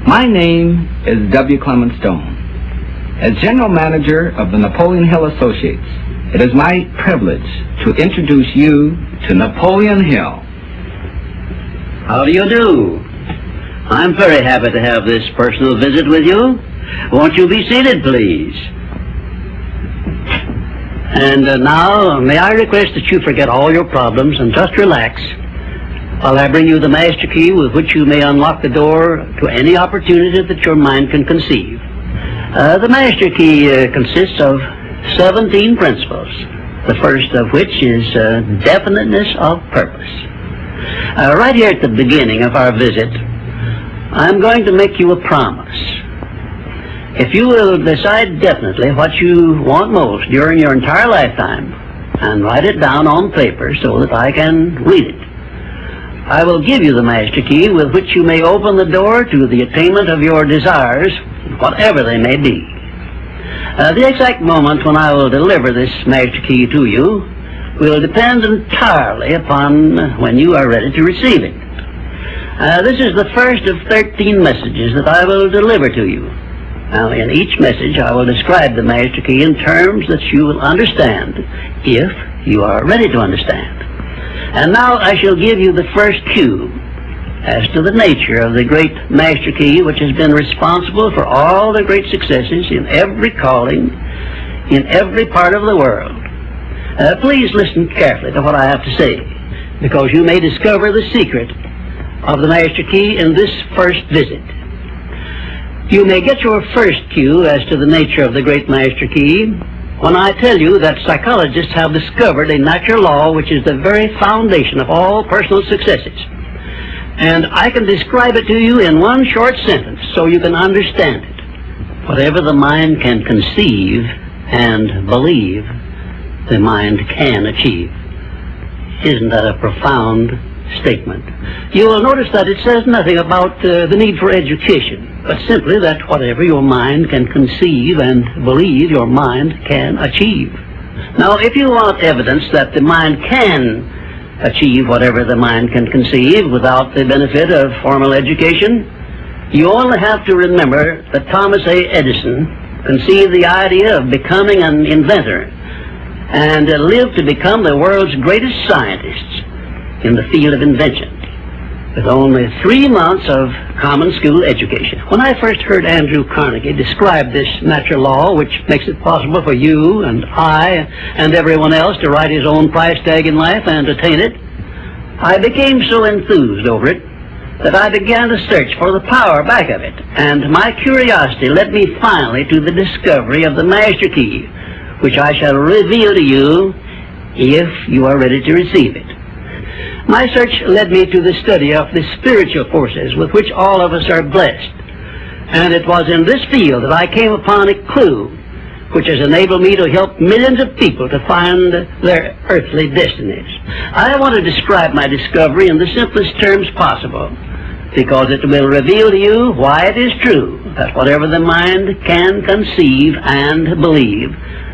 My name is W. Clement Stone. As General Manager of the Napoleon Hill Associates, it is my privilege to introduce you to Napoleon Hill. How do you do? I'm very happy to have this personal visit with you. Won't you be seated, please? And now, may I request that you forget all your problems and just relax while I bring you the master key with which you may unlock the door to any opportunity that your mind can conceive. The master key consists of 17 principles, the first of which is definiteness of purpose. Right here at the beginning of our visit, I'm going to make you a promise. If you will decide definitely what you want most during your entire lifetime and write it down on paper so that I can read it, I will give you the master key with which you may open the door to the attainment of your desires, whatever they may be. The exact moment when I will deliver this master key to you will depend entirely upon when you are ready to receive it. This is the first of 13 messages that I will deliver to you. Now, in each message, I will describe the master key in terms that you will understand, if you are ready to understand. And now I shall give you the first cue as to the nature of the great master key which has been responsible for all the great successes in every calling, in every part of the world. Please listen carefully to what I have to say, because you may discover the secret of the master key in this first visit. You may get your first cue as to the nature of the great master key when I tell you that psychologists have discovered a natural law which is the very foundation of all personal successes. And I can describe it to you in one short sentence so you can understand it. Whatever the mind can conceive and believe, the mind can achieve. Isn't that a profound statement? You will notice that it says nothing about the need for education, but simply that whatever your mind can conceive and believe, your mind can achieve. Now, if you want evidence that the mind can achieve whatever the mind can conceive without the benefit of formal education, you only have to remember that Thomas A. Edison conceived the idea of becoming an inventor and lived to become the world's greatest scientist in the field of invention, with only 3 months of common school education. When I first heard Andrew Carnegie describe this natural law, which makes it possible for you and I and everyone else to write his own price tag in life and attain it, I became so enthused over it that I began to search for the power back of it, and my curiosity led me finally to the discovery of the master key, which I shall reveal to you if you are ready to receive it. My search led me to the study of the spiritual forces with which all of us are blessed. And it was in this field that I came upon a clue which has enabled me to help millions of people to find their earthly destinies. I want to describe my discovery in the simplest terms possible, because it will reveal to you why it is true that whatever the mind can conceive and believe,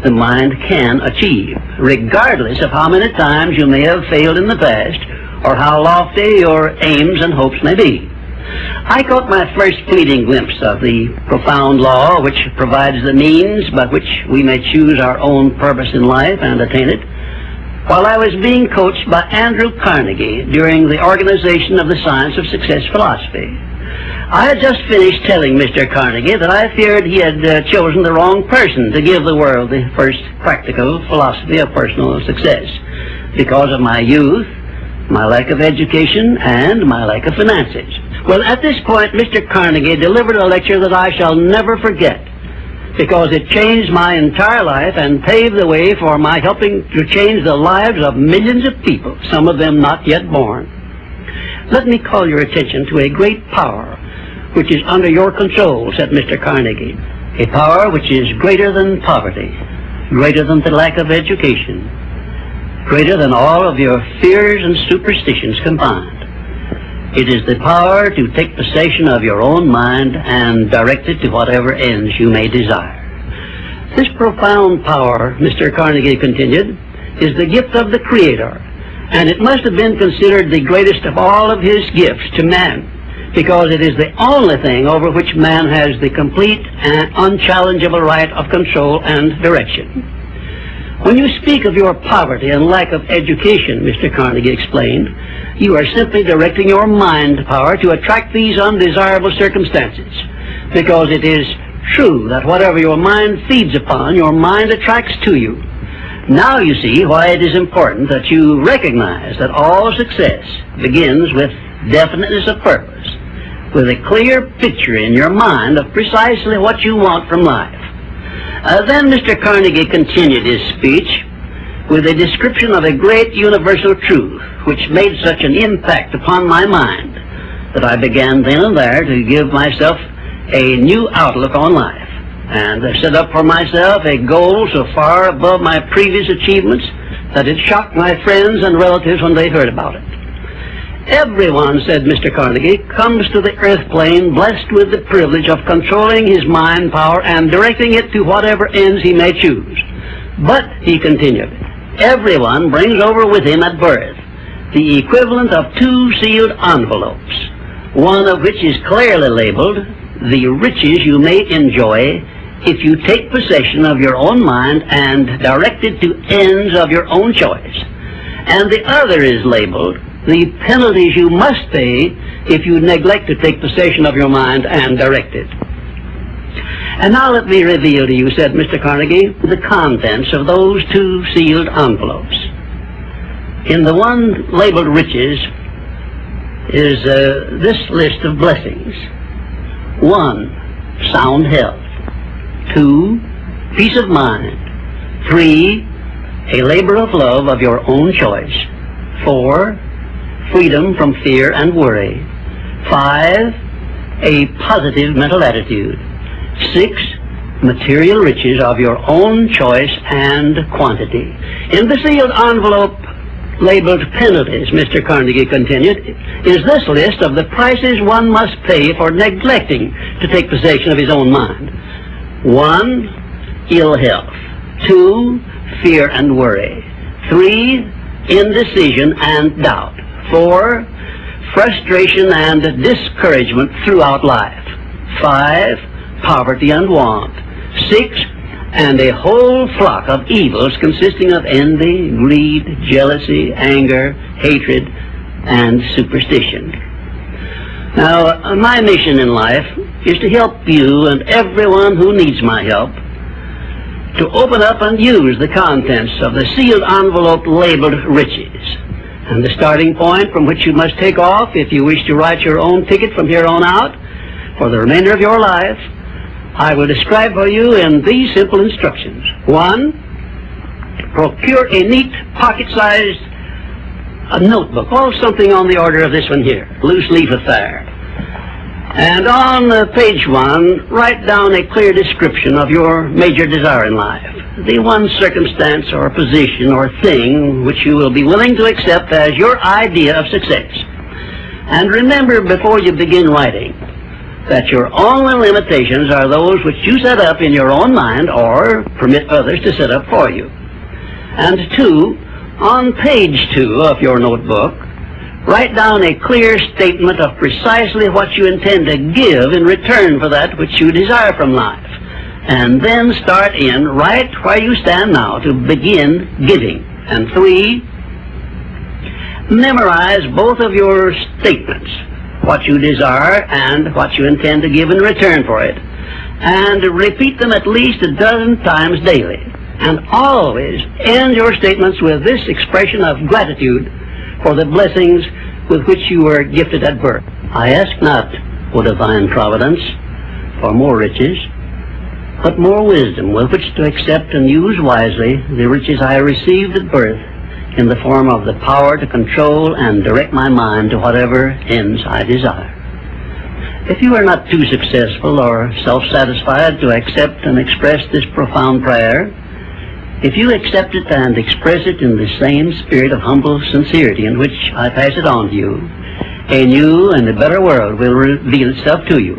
the mind can achieve, regardless of how many times you may have failed in the past or how lofty your aims and hopes may be. I caught my first fleeting glimpse of the profound law which provides the means by which we may choose our own purpose in life and attain it while I was being coached by Andrew Carnegie during the organization of the Science of Success philosophy. I had just finished telling Mr. Carnegie that I feared he had chosen the wrong person to give the world the first practical philosophy of personal success because of my youth, my lack of education, and my lack of finances. Well, at this point, Mr. Carnegie delivered a lecture that I shall never forget because it changed my entire life and paved the way for my helping to change the lives of millions of people, some of them not yet born. Let me call your attention to a great power which is under your control, said Mr. Carnegie, a power which is greater than poverty, greater than the lack of education, greater than all of your fears and superstitions combined. It is the power to take possession of your own mind and direct it to whatever ends you may desire. This profound power, Mr. Carnegie continued, is the gift of the Creator, and it must have been considered the greatest of all of his gifts to man, because it is the only thing over which man has the complete and unchallengeable right of control and direction. When you speak of your poverty and lack of education, Mr. Carnegie explained, you are simply directing your mind power to attract these undesirable circumstances, because it is true that whatever your mind feeds upon, your mind attracts to you. Now you see why it is important that you recognize that all success begins with definiteness of purpose, with a clear picture in your mind of precisely what you want from life. Then Mr. Carnegie continued his speech with a description of a great universal truth which made such an impact upon my mind that I began then and there to give myself a new outlook on life, and I set up for myself a goal so far above my previous achievements that it shocked my friends and relatives when they heard about it. Everyone, said Mr. Carnegie, comes to the earth plane blessed with the privilege of controlling his mind power and directing it to whatever ends he may choose. But, he continued, everyone brings over with him at birth the equivalent of 2 sealed envelopes, one of which is clearly labeled, the riches you may enjoy if you take possession of your own mind and direct it to ends of your own choice. And the other is labeled, the penalties you must pay if you neglect to take possession of your mind and direct it. And now let me reveal to you, said Mr. Carnegie, the contents of those 2 sealed envelopes. In the one labeled riches is this list of blessings. 1, sound health. 2, peace of mind. 3, a labor of love of your own choice. 4, freedom from fear and worry. 5, a positive mental attitude. 6, material riches of your own choice and quantity. In the sealed envelope labeled penalties, Mr. Carnegie continued, is this list of the prices one must pay for neglecting to take possession of his own mind. 1, ill health. 2, fear and worry. 3, indecision and doubt. 4, frustration and discouragement throughout life. 5, poverty and want. 6, and a whole flock of evils consisting of envy, greed, jealousy, anger, hatred, and superstition. Now, my mission in life is to help you and everyone who needs my help to open up and use the contents of the sealed envelope labeled riches. And the starting point from which you must take off if you wish to write your own ticket from here on out for the remainder of your life, I will describe for you in these simple instructions. 1, procure a neat pocket-sized notebook, or something on the order of this one here, loose leaf affair. And on page 1, write down a clear description of your major desire in life, the one circumstance or position or thing which you will be willing to accept as your idea of success. And remember before you begin writing that your only limitations are those which you set up in your own mind or permit others to set up for you. And 2, on page 2 of your notebook, write down a clear statement of precisely what you intend to give in return for that which you desire from life. And then start in right where you stand now to begin giving. And 3, memorize both of your statements, what you desire and what you intend to give in return for it, and repeat them at least a dozen times daily. And always end your statements with this expression of gratitude for the blessings with which you were gifted at birth. I ask not, O divine providence, for more riches, but more wisdom with which to accept and use wisely the riches I received at birth in the form of the power to control and direct my mind to whatever ends I desire. If you are not too successful or self-satisfied to accept and express this profound prayer, if you accept it and express it in the same spirit of humble sincerity in which I pass it on to you, a new and a better world will reveal itself to you.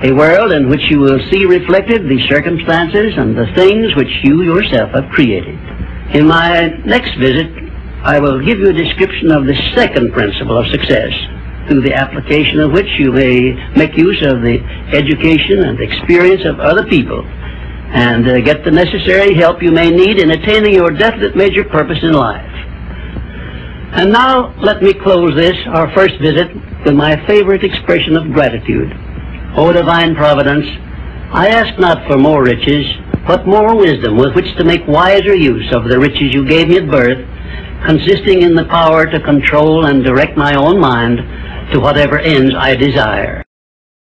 A world in which you will see reflected the circumstances and the things which you yourself have created. In my next visit, I will give you a description of the second principle of success, through the application of which you may make use of the education and experience of other people and get the necessary help you may need in attaining your definite major purpose in life. And now let me close this, our first visit, with my favorite expression of gratitude. O divine providence, I ask not for more riches, but more wisdom with which to make wiser use of the riches you gave me at birth, consisting in the power to control and direct my own mind to whatever ends I desire.